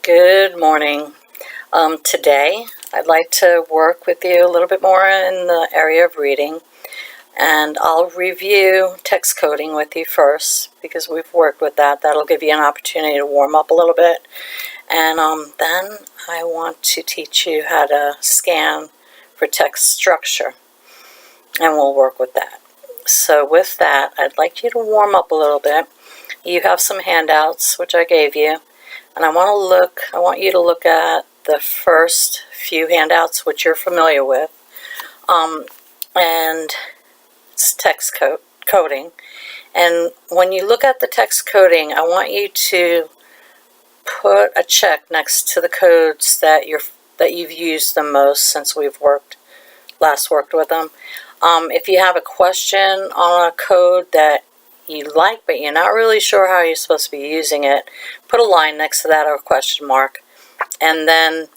Good morning. Today I'd like to work with you a little bit more in the area of reading, and I'll review text coding with you first because we've worked with that. That'll give you an opportunity to warm up a little bit, and then I want to teach you how to scan for text structure, and we'll work with that. So with that, I'd like you to warm up a little bit. You have some handouts which I gave you. And I want you to look at the first few handouts which you're familiar with, and it's text coding. And when you look at the text coding, I want you to put a check next to the codes that you've used the most since we've last worked with them. If you have a question on a code that you like, but you're not really sure how you're supposed to be using it, put a line next to that or a question mark. And then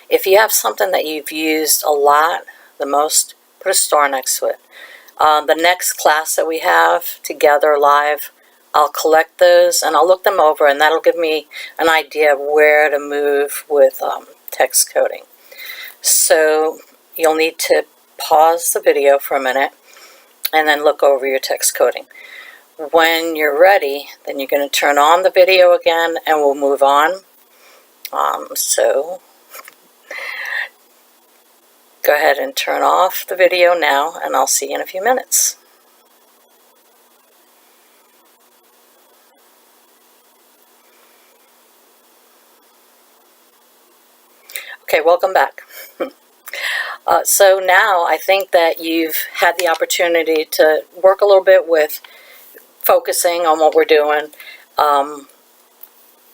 if you have something that you've used a lot, the most, put a star next to it. The next class that we have together live, I'll collect those and I'll look them over, and that'll give me an idea of where to move with text coding. So you'll need to pause the video for a minute and then look over your text coding. When you're ready, then you're going to turn on the video again and we'll move on. So go ahead and turn off the video now, and I'll see you in a few minutes. Okay, welcome back. So now I think that you've had the opportunity to work a little bit with focusing on what we're doing,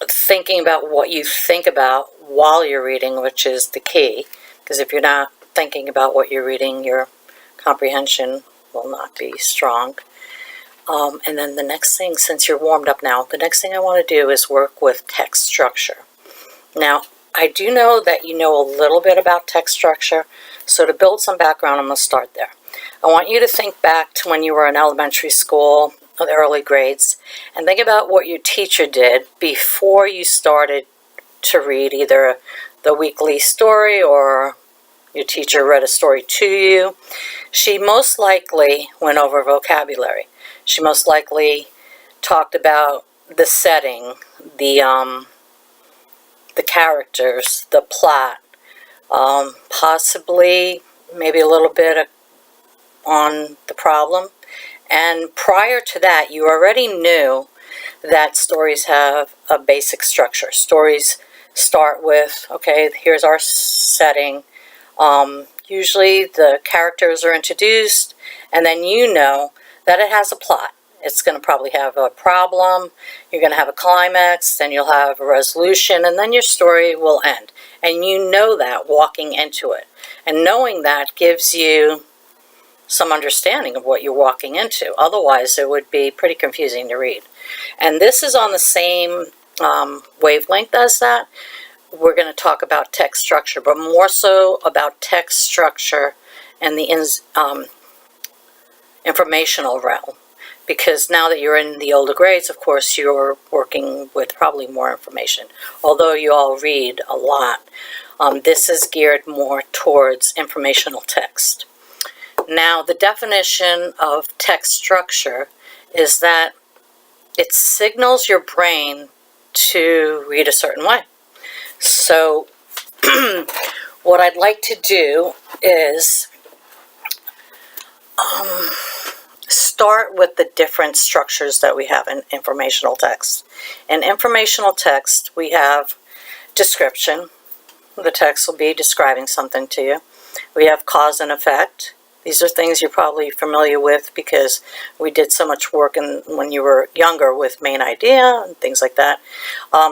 thinking about what you think about while you're reading, which is the key, because if you're not thinking about what you're reading, your comprehension will not be strong. And then the next thing, since you're warmed up now, the next thing I want to do is work with text structure. Now, I do know that you know a little bit about text structure, so to build some background, I'm going to start there. I want you to think back to when you were in elementary school, the early grades, and think about what your teacher did before you started to read either the weekly story or your teacher read a story to you. She most likely went over vocabulary. She most likely talked about the setting, the characters, the plot, possibly maybe a little bit on the problem. And prior to that, you already knew that stories have a basic structure. Stories start with, okay, here's our setting. Usually the characters are introduced, and then you know that it has a plot. It's going to probably have a problem, you're going to have a climax, then you'll have a resolution, and then your story will end. And you know that walking into it. And knowing that gives you some understanding of what you're walking into. Otherwise, it would be pretty confusing to read. And this is on the same wavelength as that. We're going to talk about text structure, but more so about text structure and the informational realm. Because now that you're in the older grades, of course, you're working with probably more information. Although you all read a lot, this is geared more towards informational text. Now, the definition of text structure is that it signals your brain to read a certain way. So what I'd like to do is start with the different structures that we have in informational text. In informational text, we have description. The text will be describing something to you. We have cause and effect. These are things you're probably familiar with because we did so much work when you were younger with main idea and things like that.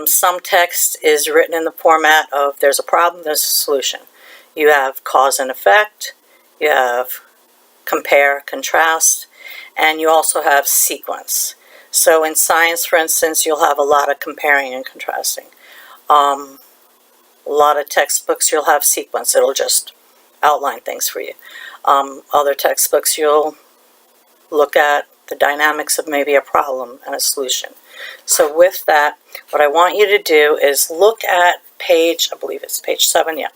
Some text is written in the format of there's a problem, there's a solution. You have cause and effect, you have compare, contrast, and you also have sequence. So in science, for instance, you'll have a lot of comparing and contrasting. A lot of textbooks you'll have sequence. It'll just outline things for you. Other textbooks you'll look at the dynamics of maybe a problem and a solution. So with that, what I want you to do is look at page, I believe it's page 7, yeah.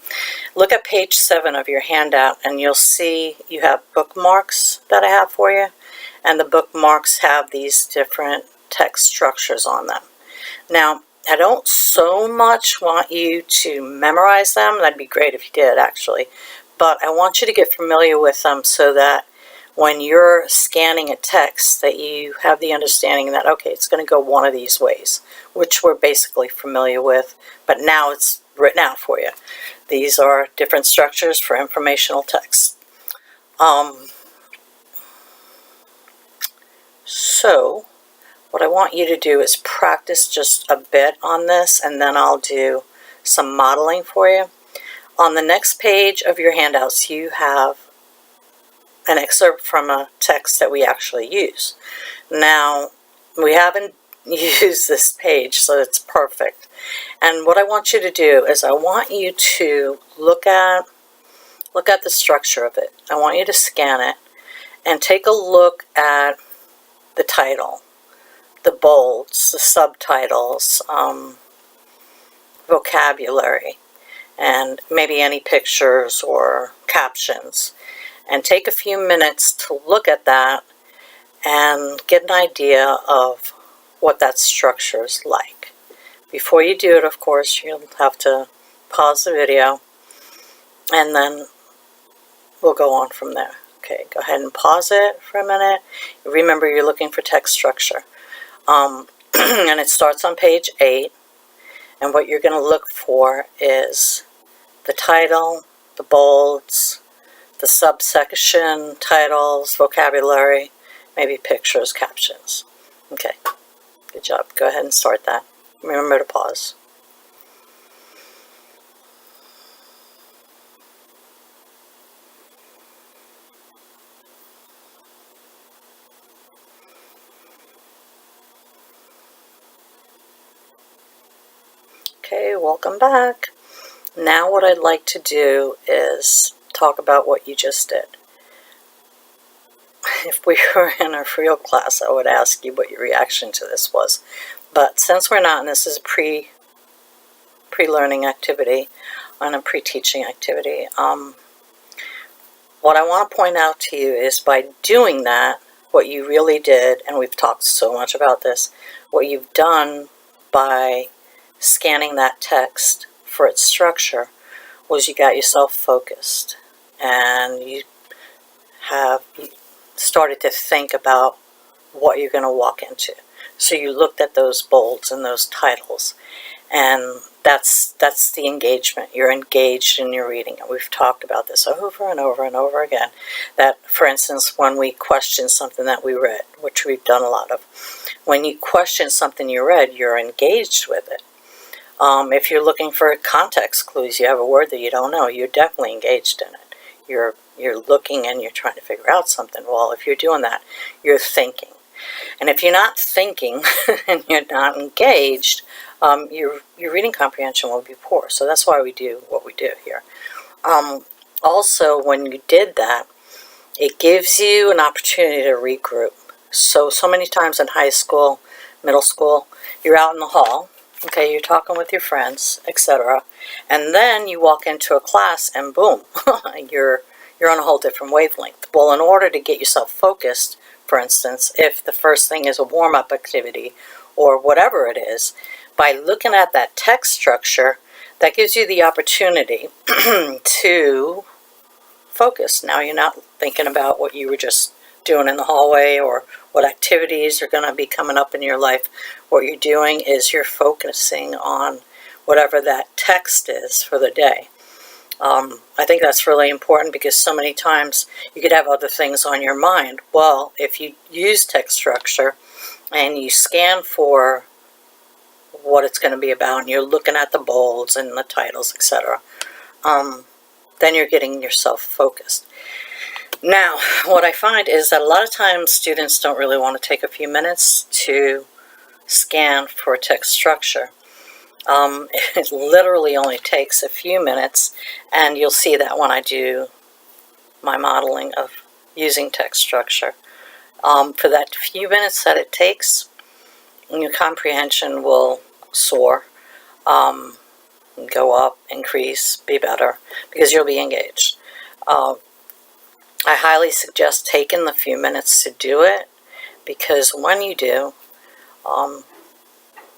Look at page 7 of your handout, and you'll see you have bookmarks that I have for you, and the bookmarks have these different text structures on them. Now, I don't so much want you to memorize them. That'd be great if you did, actually. But I want you to get familiar with them so that when you're scanning a text that you have the understanding that, okay, it's going to go one of these ways, which we're basically familiar with, but now it's written out for you. These are different structures for informational text. So what I want you to do is practice just a bit on this, and then I'll do some modeling for you. On the next page of your handouts, you have an excerpt from a text that we actually use. Now, we haven't used this page, so it's perfect. And what I want you to do is I want you to look at the structure of it. I want you to scan it and take a look at the title, the bolds, the subtitles, vocabulary, and maybe any pictures or captions. And take a few minutes to look at that and get an idea of what that structure is like. Before you do it, of course, you'll have to pause the video, and then we'll go on from there. Okay, go ahead and pause it for a minute. Remember, you're looking for text structure. And it starts on page 8, and what you're going to look for is the title, the bolds, the subsection titles, vocabulary, maybe pictures, captions. Okay, good job. Go ahead and start that. Remember to pause. Okay, welcome back. Now what I'd like to do is talk about what you just did. If we were in a real class, I would ask you what your reaction to this was. But since we're not, and this is a pre-learning activity and a pre-teaching activity, what I want to point out to you is by doing that, what you really did, and we've talked so much about this, what you've done by scanning that text for its structure was you got yourself focused, and you started to think about what you're going to walk into. So you looked at those bolds and those titles, and that's the engagement. You're engaged in your reading. And we've talked about this over and over and over again. That, for instance, when we question something that we read, which we've done a lot of, when you question something you read, you're engaged with it. If you're looking for context clues, you have a word that you don't know, you're definitely engaged in it. You're looking and you're trying to figure out something. Well, if you're doing that, you're thinking. And if you're not thinking and you're not engaged, your reading comprehension will be poor. So that's why we do what we do here. Also, when you did that, it gives you an opportunity to regroup. So many times in high school, middle school, you're out in the hall, okay, you're talking with your friends, etc. And then you walk into a class and boom, you're on a whole different wavelength. Well, in order to get yourself focused, for instance, if the first thing is a warm-up activity or whatever it is, by looking at that text structure, that gives you the opportunity to focus. Now you're not thinking about what you were just doing in the hallway or what activities are going to be coming up in your life. What you're doing is you're focusing on whatever that text is for the day. I think that's really important because so many times you could have other things on your mind. Well, if you use text structure and you scan for what it's going to be about, and you're looking at the bolds and the titles, etc., then you're getting yourself focused. Now, what I find is that a lot of times students don't really want to take a few minutes to scan for text structure. It literally only takes a few minutes, and you'll see that when I do my modeling of using text structure. For that few minutes that it takes, your comprehension will soar. go up, increase, be better, because you'll be engaged. I highly suggest taking the few minutes to do it, because when you do,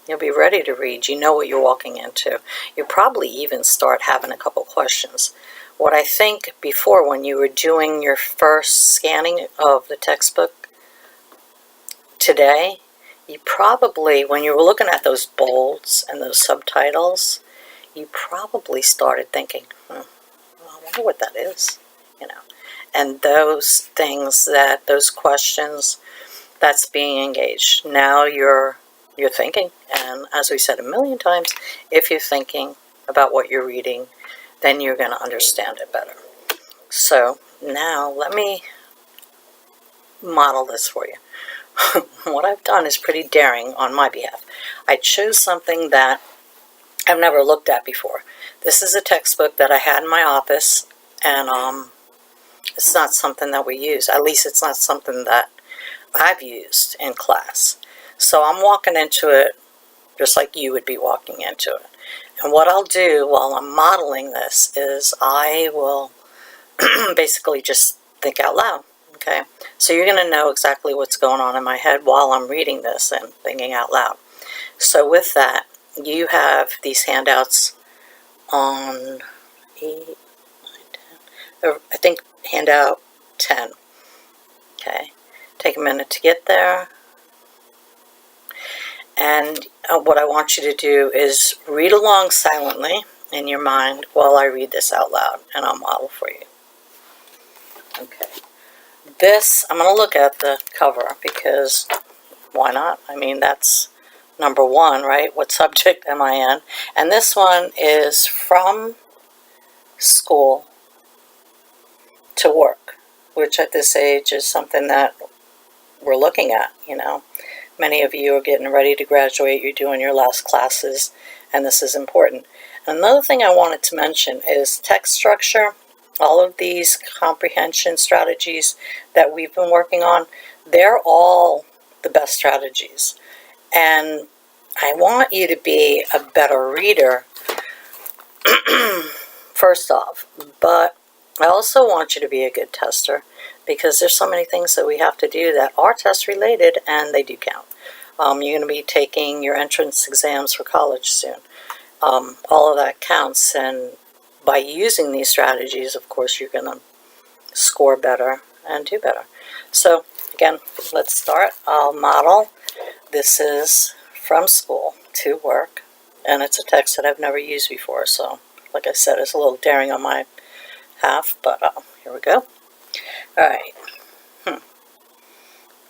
you'll be ready to read. You know what you're walking into. You'll probably even start having a couple questions. What I think before, when you were doing your first scanning of the textbook today, you probably, when you were looking at those bolds and those subtitles, you probably started thinking, I wonder what that is, And those things, those questions, that's being engaged. Now you're thinking, and as we said a million times, if you're thinking about what you're reading, then you're going to understand it better. So now let me model this for you. What I've done is pretty daring on my behalf. I chose something that I've never looked at before. This is a textbook that I had in my office, and it's not something that we use. At least it's not something that I've used in class. So I'm walking into it just like you would be walking into it. And what I'll do while I'm modeling this is I will basically just think out loud, okay? So you're going to know exactly what's going on in my head while I'm reading this and thinking out loud. So with that, you have these handouts on 8, 9, 10, I think handout 10, okay? Take a minute to get there. And what I want you to do is read along silently in your mind while I read this out loud, and I'll model for you. Okay. This, I'm going to look at the cover, because why not? I mean, that's number one, right? What subject am I in? And this one is From School to Work, which at this age is something that we're looking at, Many of you are getting ready to graduate, you're doing your last classes, and this is important. Another thing I wanted to mention is text structure. All of these comprehension strategies that we've been working on, they're all the best strategies. And I want you to be a better reader, first off, but I also want you to be a good tester, because there's so many things that we have to do that are test related, and they do count. You're going to be taking your entrance exams for college soon. All of that counts, and by using these strategies, of course, you're going to score better and do better. So again, let's start. I'll model. This is From School to Work, and it's a text that I've never used before, so like I said, it's a little daring on my half, but here we go. All right.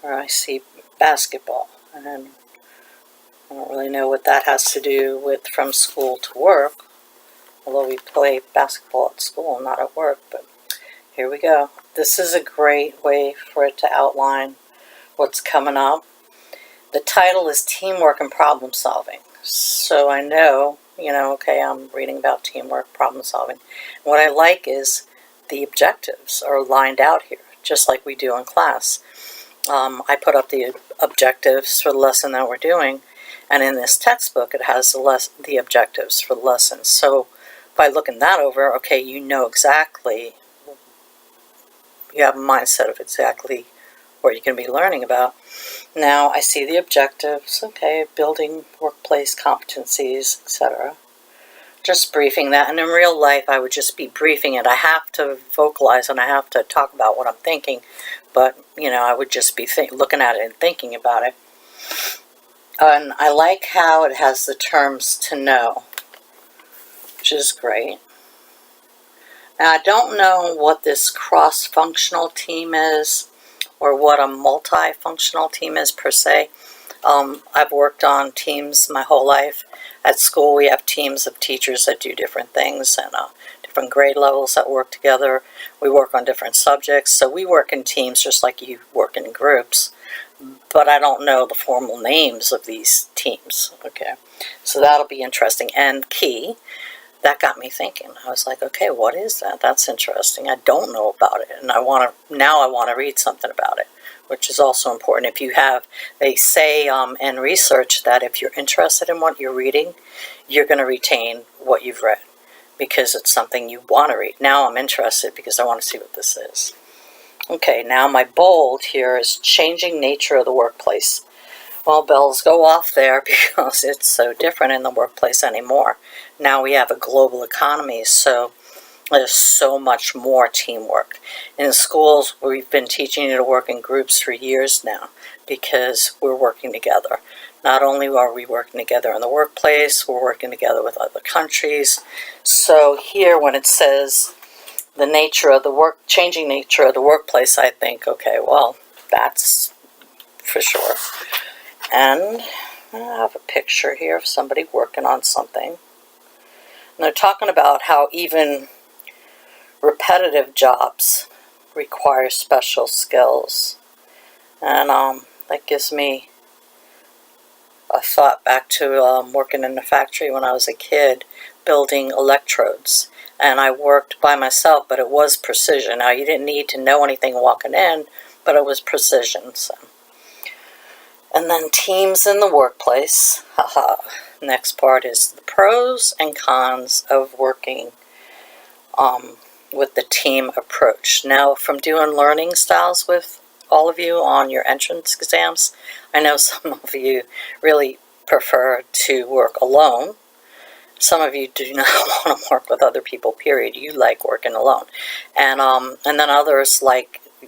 I see basketball, and I don't really know what that has to do with From School to Work, although we play basketball at school, not at work, but here we go. This is a great way for it to outline what's coming up. The title is Teamwork and Problem Solving. So I know, okay, I'm reading about teamwork, problem solving. What I like is the objectives are lined out here, just like we do in class. I put up the objectives for the lesson that we're doing, and in this textbook it has the objectives for the lesson. So by looking that over, okay, you know exactly, you have a mindset of exactly what you're going to be learning about. Now I see the objectives, okay, building workplace competencies, etc. Just briefing that, and in real life I would just be briefing it. I have to vocalize and I have to talk about what I'm thinking, but I would just be looking at it and thinking about it. And I like how it has the terms to know, which is great. Now I don't know what this cross-functional team is, or what a multifunctional team is per se. I've worked on teams my whole life. At school we have teams of teachers that do different things, and different grade levels that work together. We work on different subjects, so we work in teams just like you work in groups. But I don't know the formal names of these teams, okay? So that'll be interesting. And key, that got me thinking. I was like, okay, what is that? That's interesting. I don't know about it, and now I want to read something about it. which is also important. If you have, they say in research that if you're interested in what you're reading, you're going to retain what you've read because it's something you want to read. Now I'm interested because I want to see what this is. Okay, now my bold here is changing nature of the workplace. Well, bells go off there because it's so different in the workplace anymore. Now we have a global economy, so there's so much more teamwork. In schools, we've been teaching you to work in groups for years now because we're working together. Not only are we working together in the workplace, we're working together with other countries. So here when it says the nature of the work, changing nature of the workplace, I think, okay, well, that's for sure. And I have a picture here of somebody working on something. And they're talking about how even repetitive jobs require special skills. And that gives me a thought back to working in the factory when I was a kid, building electrodes. And I worked by myself, but it was precision. Now, you didn't need to know anything walking in, but it was precision. So. And then teams in the workplace. Haha. Next part is the pros and cons of working with the team approach. Now, from doing learning styles with all of you on your entrance exams, I know some of you really prefer to work alone. Some of you do not want to work with other people, period. You like working alone. And then others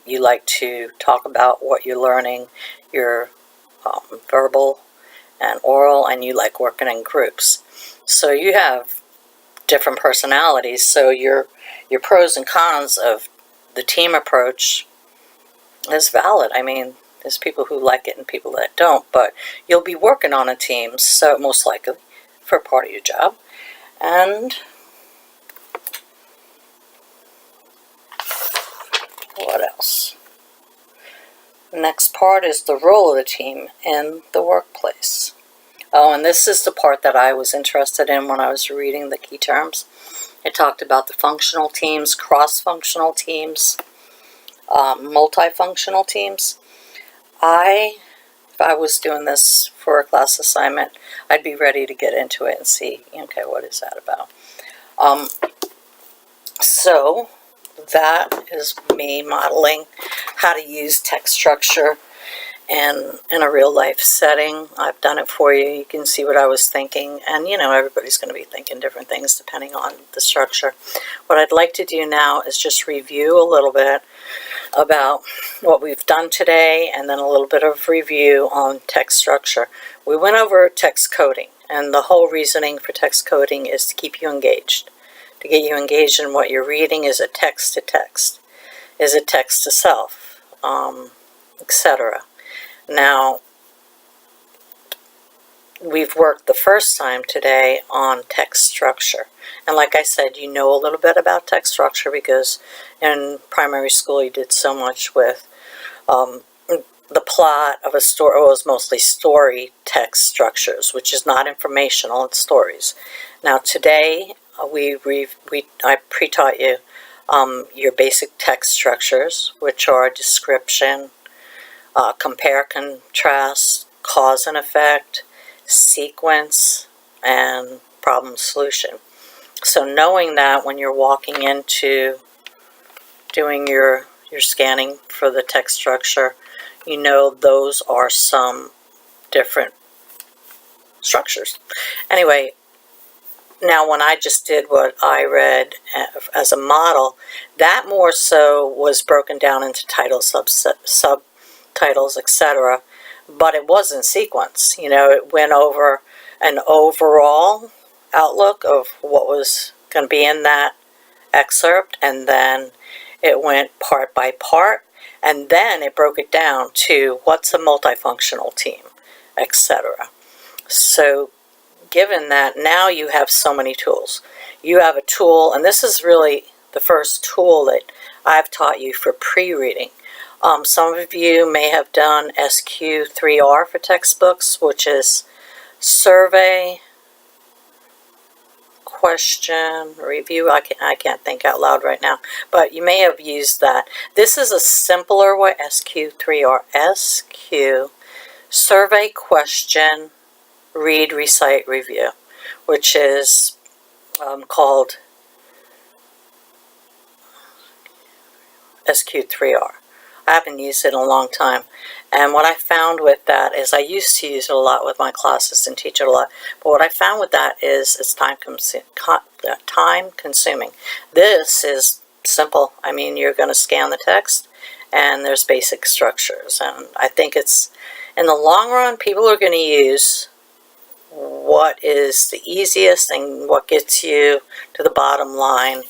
you like to talk about what you're learning, your verbal and oral, and you like working in groups. So you have different personalities. So your pros and cons of the team approach is valid. I mean, there's people who like it and people that don't, but you'll be working on a team, so most likely for part of your job. And what else? The next part is the role of the team in the workplace. Oh, and this is the part that I was interested in when I was reading the key terms. It talked about the functional teams, cross-functional teams, multifunctional teams. If I was doing this for a class assignment, I'd be ready to get into it and see, okay, what is that about? So that is me modeling how to use text structure and in a real life setting. I've done it for you. You can see what I was thinking. And, everybody's going to be thinking different things depending on the structure. What I'd like to do now is just review a little bit about what we've done today and then a little bit of review on text structure. We went over text coding, and the whole reasoning for text coding is to keep you engaged. To get you engaged in what you're reading. Is it text to text? Is it text to self? Etc. Now, we've worked the first time today on text structure. And like I said, you know a little bit about text structure because in primary school you did so much with the plot of a story. It was mostly story text structures, which is not informational, it's stories. Now today, I pre-taught you your basic text structures, which are description, compare, contrast, cause and effect, sequence, and problem solution. So knowing that when you're walking into doing your scanning for the text structure, you know those are some different structures. Anyway, now when I just did what I read as a model, that more so was broken down into titles, subtitles, etc. But it was in sequence. It went over an overall outlook of what was going to be in that excerpt, and then it went part by part, and then it broke it down to what's a multifunctional team, etc. So given that, now you have so many tools. You have a tool, and this is really the first tool that I've taught you for pre-reading. Some of you may have done SQ3R for textbooks, which is survey, question review. I can't think out loud right now, but you may have used that. This is a simpler way, SQ3R, SQ, survey question, read, recite, review, which is called SQ3R. I haven't used it in a long time. And what I found with that is I used to use it a lot with my classes and teach it a lot. But what I found with that is it's time consuming. This is simple. I mean, you're going to scan the text and there's basic structures. And I think it's, in the long run, people are going to use what is the easiest and what gets you to the bottom line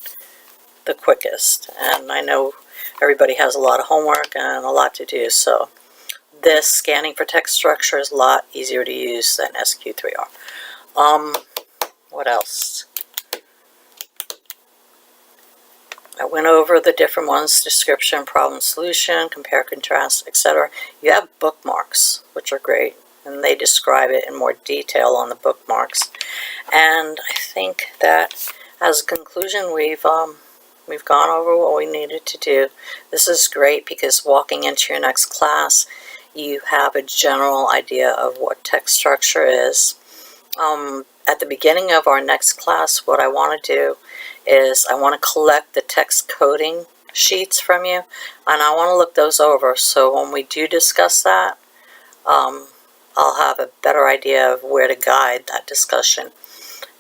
the quickest. And I know everybody has a lot of homework and a lot to do, so this scanning for text structure is a lot easier to use than SQ3R. What else? I went over the different ones: description, problem solution, compare, contrast, etc. You have bookmarks, which are great, and they describe it in more detail on the bookmarks. And I think that as a conclusion, we've gone over what we needed to do. This is great because walking into your next class, you have a general idea of what text structure is. At the beginning of our next class, what I want to do is I want to collect the text coding sheets from you, and I want to look those over, so when we do discuss that, I'll have a better idea of where to guide that discussion.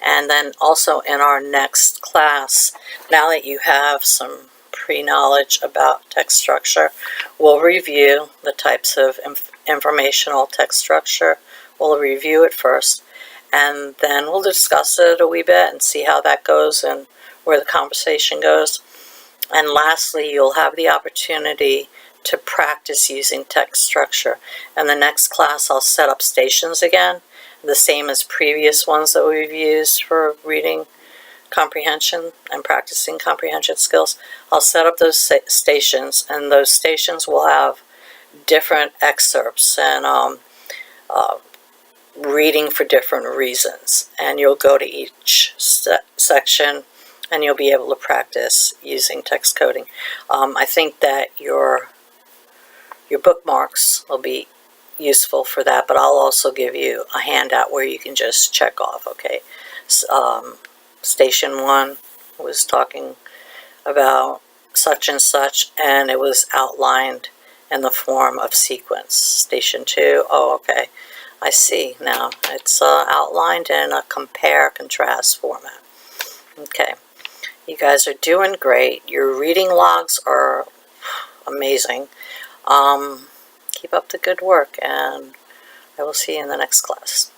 And then also in our next class, now that you have some pre-knowledge about text structure, we'll review the types of informational text structure. We'll review it first, and then we'll discuss it a wee bit and see how that goes and where the conversation goes. And lastly, you'll have the opportunity to practice using text structure. In the next class, I'll set up stations again, the same as previous ones that we've used for reading comprehension and practicing comprehension skills. I'll set up those stations, and those stations will have different excerpts and reading for different reasons. And you'll go to each section and you'll be able to practice using text coding. I think that your bookmarks will be useful for that, but I'll also give you a handout where you can just check off, okay? Station 1 was talking about such and such, and it was outlined in the form of sequence. Station 2, oh, okay, I see now. It's outlined in a compare-contrast format. Okay, you guys are doing great. Your reading logs are amazing. Keep up the good work, and I will see you in the next class.